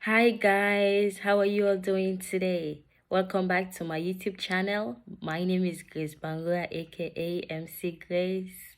Hi guys, how are you all doing today? Welcome back to my YouTube channel. My name is Grace Bangura, aka MC Grace.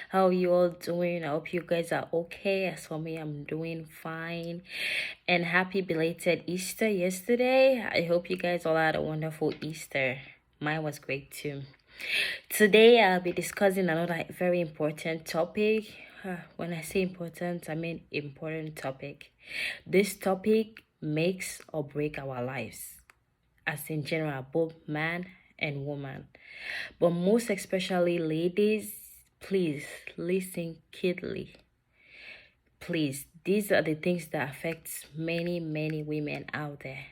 How are you all doing? I hope you guys are okay. As for me, I'm doing fine. And happy belated Easter yesterday. I hope you guys all had a wonderful Easter. Mine was great too. Today I'll be discussing another very important topic. When I say important, I mean important topic. This topic makes or break our lives, as in general, both man and woman. But most especially ladies, please listen keenly. Please, these are the things that affect many women out there.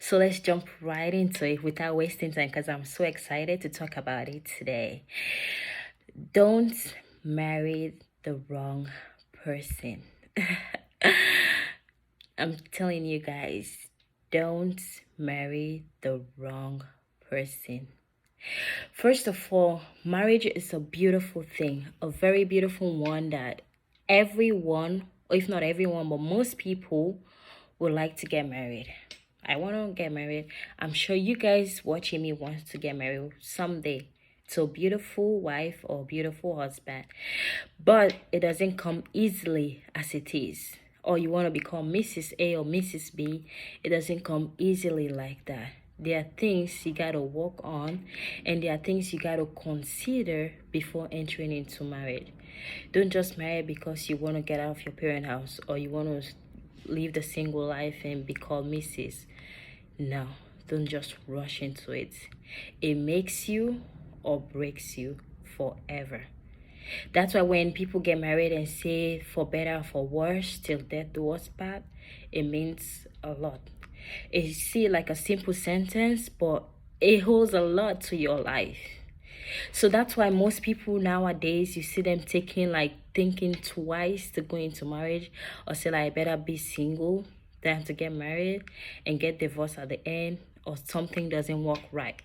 So let's jump right into it without wasting time because I'm so excited to talk about it today. Don't marry the wrong person. I'm telling you guys, don't marry the wrong person. First of all, marriage is a beautiful thing, a very beautiful one that everyone, or if not everyone, but most people would like to get married. I want to get married. I'm sure you guys watching me want to get married someday to a beautiful wife or beautiful husband. But it doesn't come easily as it is. Or you want to become Mrs. A or Mrs. B, it doesn't come easily like that. There are things you got to work on, and there are things you got to consider before entering into marriage. Don't just marry because you want to get out of your parent house or you want to live the single life and be called Mrs. No, don't just rush into it. It makes you or breaks you forever. That's why when people get married and say for better, for worse, till death do us part, it means a lot. It seems like a simple sentence, but it holds a lot to your life. So that's why most people nowadays, you see them thinking twice to go into marriage, or say like I better be single than to get married and get divorced at the end, or something doesn't work right.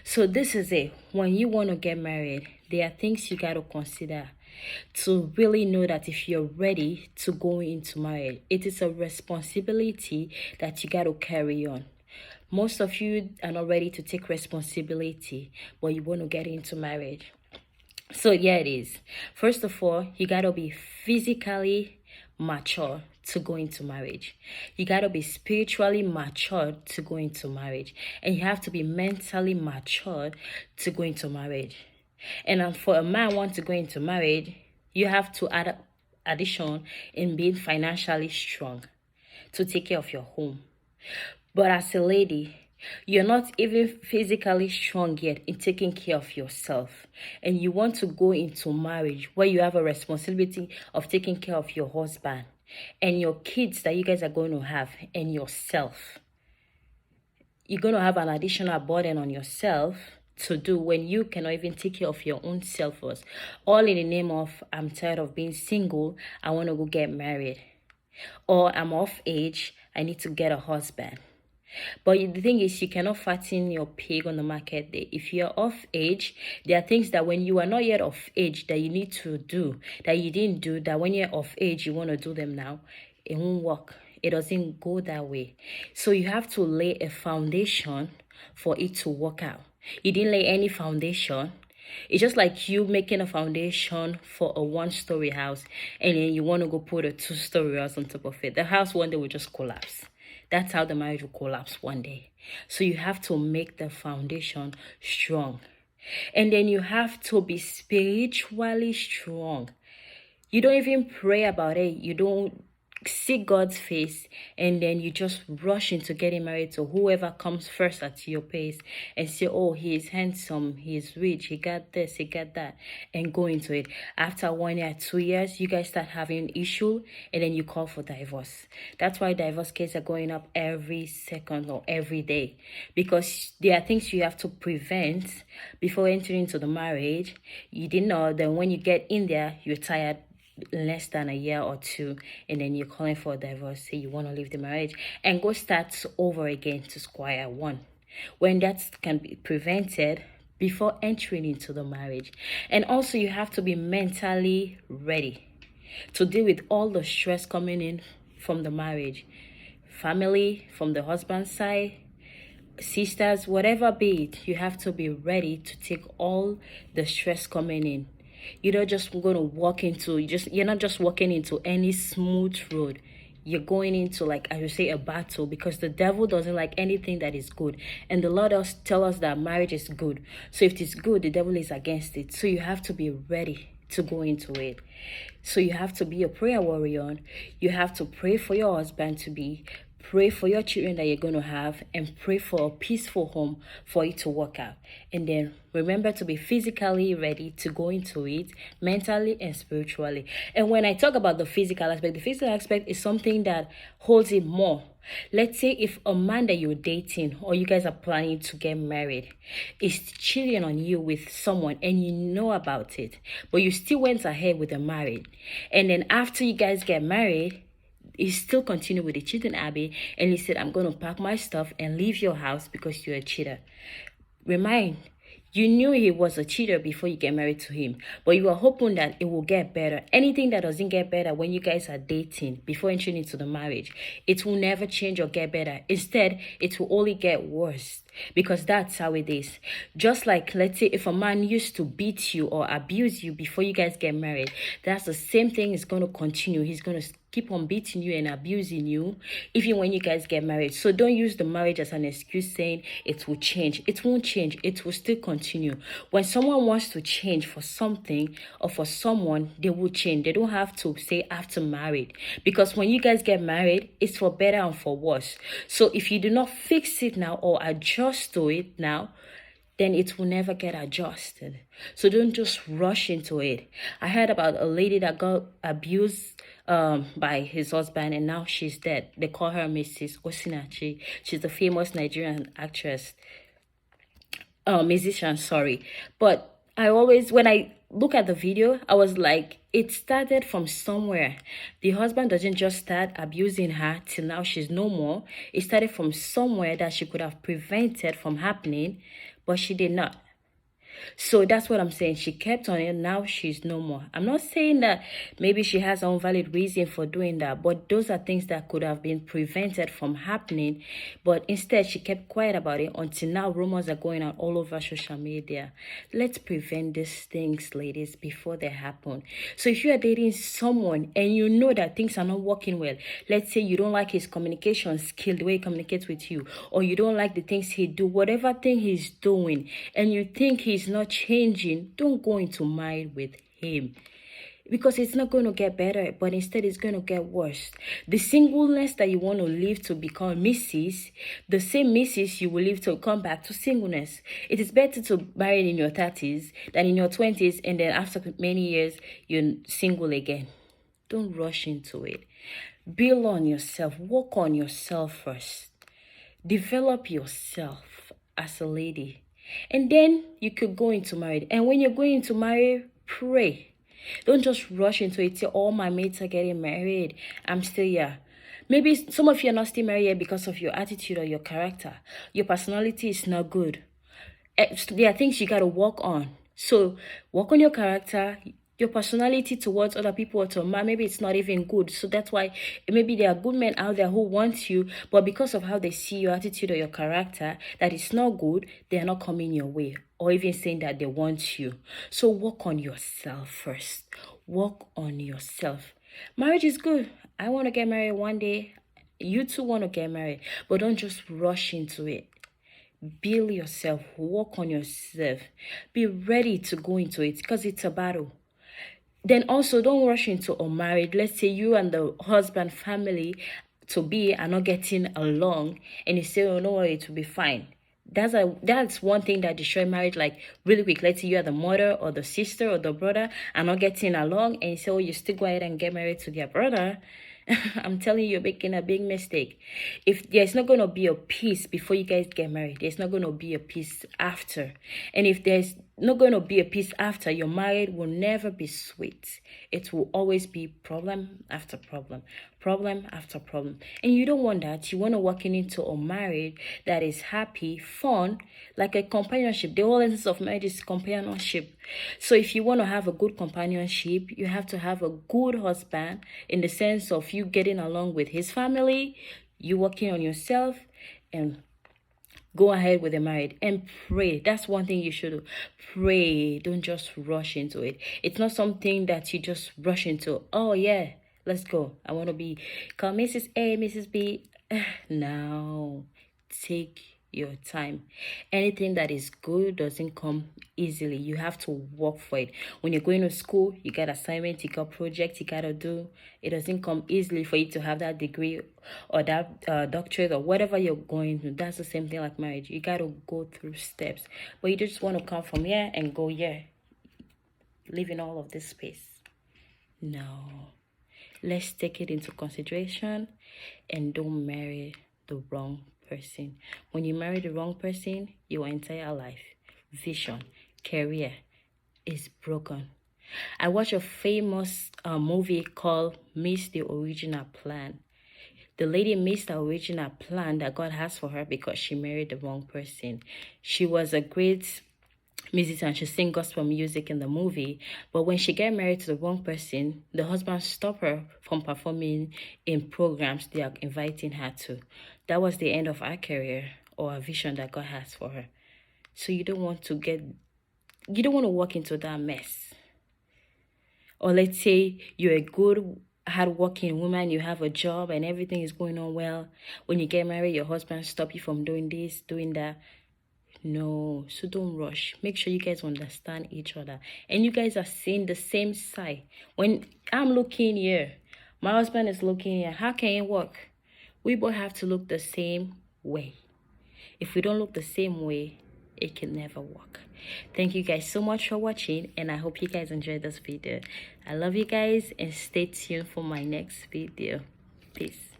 So this is it. When you want to get married, there are things you got to consider to really know that if you're ready to go into marriage, it is a responsibility that you got to carry on. Most of you are not ready to take responsibility, but you want to get into marriage. So yeah, it is. First of all, you got to be physically mature to go into marriage. You got to be spiritually matured to go into marriage. And you have to be mentally matured to go into marriage. And for a man want to go into marriage, you have to add addition in being financially strong to take care of your home. But as a lady, you're not even physically strong yet in taking care of yourself. And you want to go into marriage where you have a responsibility of taking care of your husband and your kids that you guys are going to have and yourself. You're going to have an additional burden on yourself to do when you cannot even take care of your own self first. All in the name of, I'm tired of being single, I want to go get married. Or I'm off age, I need to get a husband. But the thing is, you cannot fatten your pig on the market day. If you're of age, there are things that when you are not yet of age that you need to do, that you didn't do, that when you're of age, you want to do them now. It won't work. It doesn't go that way. So you have to lay a foundation for it to work out. You didn't lay any foundation. It's just like you making a foundation for a one-story house and then you want to go put a two-story house on top of it. The house one day will just collapse. That's how the marriage will collapse one day. So you have to make the foundation strong. And then you have to be spiritually strong. You don't even pray about it. You don't seek God's face, and then you just rush into getting married to whoever comes first at your pace and say, oh, he is handsome, he is rich, he got this, he got that, and go into it. After 1 year, 2 years, you guys start having an issue, and then you call for divorce. That's why divorce cases are going up every second or every day, because there are things you have to prevent before entering into the marriage. You didn't know that when you get in there, you're tired less than a year or two, and then you're calling for a divorce, say you want to leave the marriage and go start over again to square one, when that can be prevented before entering into the marriage. And also you have to be mentally ready to deal with all the stress coming in from the marriage. family from the husband's side, sisters, whatever be it, you have to be ready to take all the stress coming in. You're not just going to walk into, you're not just walking into any smooth road. You're going into, like I would say, a battle, because the devil doesn't like anything that is good. And the Lord does tell us that marriage is good. So if it's good, the devil is against it. So you have to be ready to go into it. So you have to be a prayer warrior. You have to pray for your husband to be, pray for your children that you're going to have, and pray for a peaceful home for it to work out. And then remember to be physically ready to go into it, mentally and spiritually. And when I talk about the physical aspect is something that holds it more. Let's say if a man that you're dating or you guys are planning to get married is cheating on you with someone and you know about it, but you still went ahead with the marriage. And then after you guys get married, he still continued with the cheating habit, and he said, I'm going to pack my stuff and leave your house because you're a cheater. Remind, you knew he was a cheater before you get married to him, but you are hoping that it will get better. Anything that doesn't get better when you guys are dating before entering into the marriage, it will never change or get better. Instead, it will only get worse, because that's how it is. Just like, let's say, if a man used to beat you or abuse you before you guys get married, that's the same thing is going to continue. He's going to keep on beating you and abusing you even when you guys get married. So don't use the marriage as an excuse saying it will change. It won't change. It will still continue. When someone wants to change for something or for someone, they will change. They don't have to say after married, because when you guys get married, it's for better and for worse. So if you do not fix it now or adjust to it now, then it will never get adjusted. So don't just rush into it. I heard about a lady that got abused by his husband, and now she's dead. They call her Mrs. Osinatri. She's a famous Nigerian actress, musician, sorry. But I always, when I look at the video, I was like, it started from somewhere. The husband doesn't just start abusing her till now she's no more. It started from somewhere that she could have prevented from happening, but she did not. So that's what I'm saying. She kept on it. Now she's no more. I'm not saying that maybe she has an valid reason for doing that, but those are things that could have been prevented from happening. But instead, she kept quiet about it until now rumors are going out all over social media. Let's prevent these things, ladies, before they happen. So if you are dating someone and you know that things are not working well, let's say you don't like his communication skill, the way he communicates with you, or you don't like the things he do, whatever thing he's doing, and you think he's not changing, don't go into marriage with him, because it's not going to get better, but instead it's going to get worse. The singleness that you want to live to become Mrs., the same Mrs. you will live to come back to singleness. It is better to marry in your 30s than in your 20s, and then after many years you're single again. Don't rush into it. Build on yourself. Work on yourself first. Develop yourself as a lady. And then you could go into marriage. And when you're going into marriage, pray. Don't just rush into it. Say, all my mates are getting married, I'm still here. Maybe some of you are not still married yet because of your attitude or your character. Your personality is not good. There are things you got to work on. So work on your character, your personality towards other people, or to a man. Maybe it's not even good. So that's why maybe there are good men out there who want you, but because of how they see your attitude or your character, that it's not good, they're not coming your way, or even saying that they want you. So work on yourself first. Work on yourself. Marriage is good. I want to get married one day. You too want to get married, but don't just rush into it. Build yourself. Work on yourself. Be ready to go into it, because it's a battle. Then also, don't rush into a marriage. Let's say you and the husband family to be are not getting along, and you say, oh no, it will be fine. That's one thing that destroys marriage, like really quick. Let's say you are the mother or the sister or the brother are not getting along, and you say, oh, you still go ahead and get married to their brother. I'm telling you, you're making a big mistake. If there's not going to be a peace before you guys get married, there's not going to be a peace after. And if there's not going to be a peace after, your marriage will never be sweet. It will always be problem after problem, problem after problem. And you don't want that. You want to walk into a marriage that is happy, fun, like a companionship. The whole essence of marriage is companionship. So if you want to have a good companionship, you have to have a good husband, in the sense of you getting along with his family, You working on yourself and go ahead with the marriage and pray. That's one thing you should do. Pray. Don't just rush into it. It's not something that you just rush into. Oh yeah, let's go. I want to be call Mrs. A, Mrs. B. No. Take your time. Anything that is good doesn't come easily. You have to work for it. When you're going to school, you got assignments, you got projects you gotta do. It doesn't come easily for you to have that degree or that doctorate or whatever you're going to. That's the same thing like marriage. You gotta go through steps. But you just want to come from here and go here, leaving all of this space. No. Let's take it into consideration and don't marry the wrong person. When you marry the wrong person, your entire life, vision, career is broken. I watched a famous movie called Miss the Original Plan. The lady missed the original plan that God has for her because she married the wrong person. She was a great musician. She sang gospel music in the movie, but when she got married to the wrong person, the husband stopped her from performing in programs they are inviting her to. That was the end of her career or a vision that God has for her. So you don't want to walk into that mess. Or let's say you're a good hardworking woman, you have a job and everything is going on well. When you get married, your husband stop you from doing this, doing that. No, so don't rush. Make sure you guys understand each other and you guys are seeing the same side. When I'm looking here, my husband is looking here. How can it work? We both have to look the same way. If we don't look the same way, it can never work. Thank you guys so much for watching, and I hope you guys enjoyed this video. I love you guys, and stay tuned for my next video. Peace.